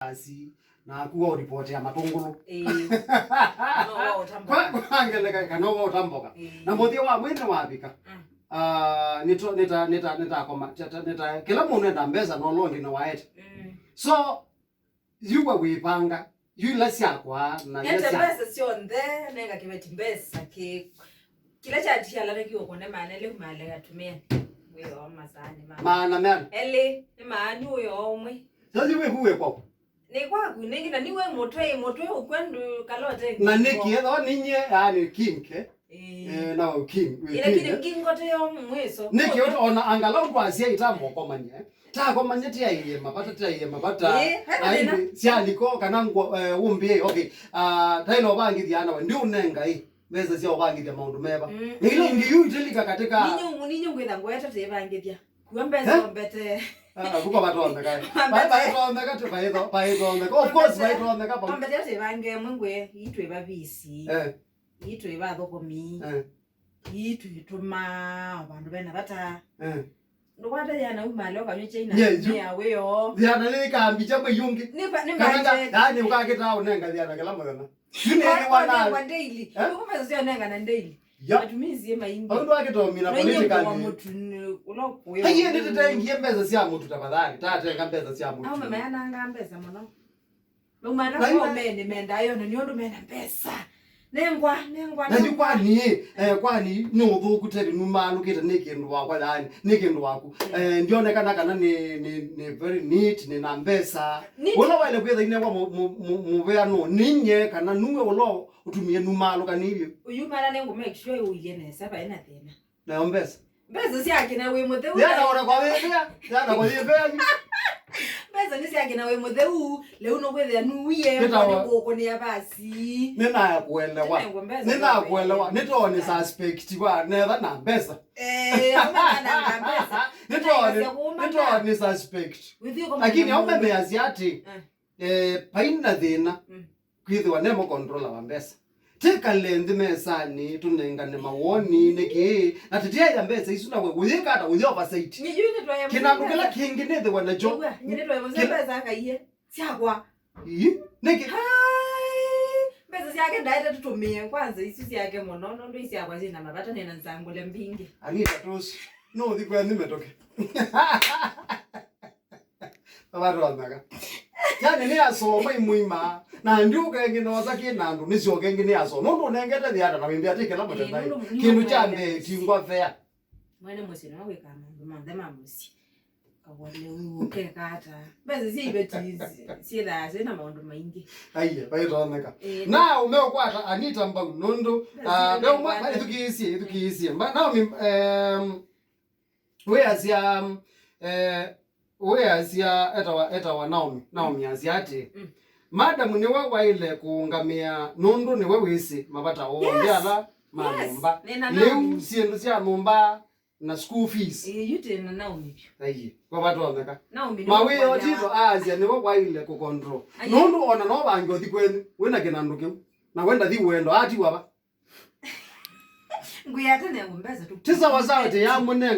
asi na kuwa report ya matungulu no utamboka kwa angeleka kana utamboka na muthia wa mwene wabika nita koma kila mundu enda mbeza no longi na waete so yuwa wipanga yula siakwa na yesa mbesa sio nde nega kibeti mbesa ki kila chati ya lana kiwo kone manele kumale gatumia wewe masani maana mena ele maani uyo omwe sasa wewe huwe kwa ni kwa kunengi na niwe motwe ukwendu kalote na niki edo ninye yani kinke na king ile kingote yo mweso niki ona angalau kwa sia itambo kwa manye ta kwa manye tia iye mabata ai sia liko kanango umbie okay tailo bangi diana ndi unenga meza sia bangi dia maundu meba nilo ngiyu itilika katika ninyo ngwetha ngweta te bangi dia kuombeza ombete buko batonda kai bye tonda ka bye tonda of course bye tonda ka bombe te bange mungwe itwe babisi itwe bathokomi itwe tuma abantu bena bata ndokwata yana umalo kanyo china ya weyo yana le kambi chamwe yungi kana yani ukakita unenga yana kala mwana yune ni wana daily kumbe sio nenga na daily matumizi yema ingi ndo akitomina political ulokuwe hayi ndite ngiye mbeza sia mtu tafadhali tatenga mbeza sia mtu au mama yana anga mbeza mono mumana kwa mene menda yo nyondo mena mbesa nengwa kwani notho kuteri numanu kita nekindu wakwa yani nekindu waku ndionekana kana ni very neat ni na mbesa wala wale kwetha ine kwa muvea no ninye kana nuwe ulo utumie numalo kanivyo uyu mara nengo make sure uyene saba ina thena na mbesa si akina we mutheu yana ora kwa wewe yana kwa wewe mbesa ni si akina we mutheu leo no kwetha nuye kwa ngoko ni abasi nina kuelewa nitone suspect kwa never na mbesa ama na mbesa nitone suspect lakini au mbebe asiati paina thina kwithiwa nemo controller wa mbesa tika lendi mesani tunengane mawoni niki na titia ya mbesa isuna we uyeka ata uyo oversight nijune twa ya kinandu kila kingi nethe wana jo nyine twa mbesa akaiye siakwa niki mbesa siake ndaita tutumie kwanza isi yake monono ndo isi yakwa zina mabata nena nzangule mbingi anita tosi no dikwa nimetoke babarondaka yani ni asoma imuima na ndiuka ngine wazake nandu nisioke ngine asoma ndo nengete thiata na wimbi atike la mutendai kindu cha mbe tingwa fea mwene musi no weka mandu mande mamusi kawale uke kata bese si ibeti sila sina maundu maingi aiye bayirondaka na umeokwata anita mbangu nondo leo mwa edukiisi na we asia eta wa Naomi asiati madam ni wewe ile kuungamia nundu ni wewe isi mabata ndiala mamumba leo siendo sia mumba na school fees yute na Naomi aiye kwa watu wameka Naomi mawe otito asia ni wewe ile ku control nundu ona no bangi othi kwenu wina kinandu kiu na wenda thi wendo ati waba nguyata ne ngombeza tu tisa wasawa te ya munenga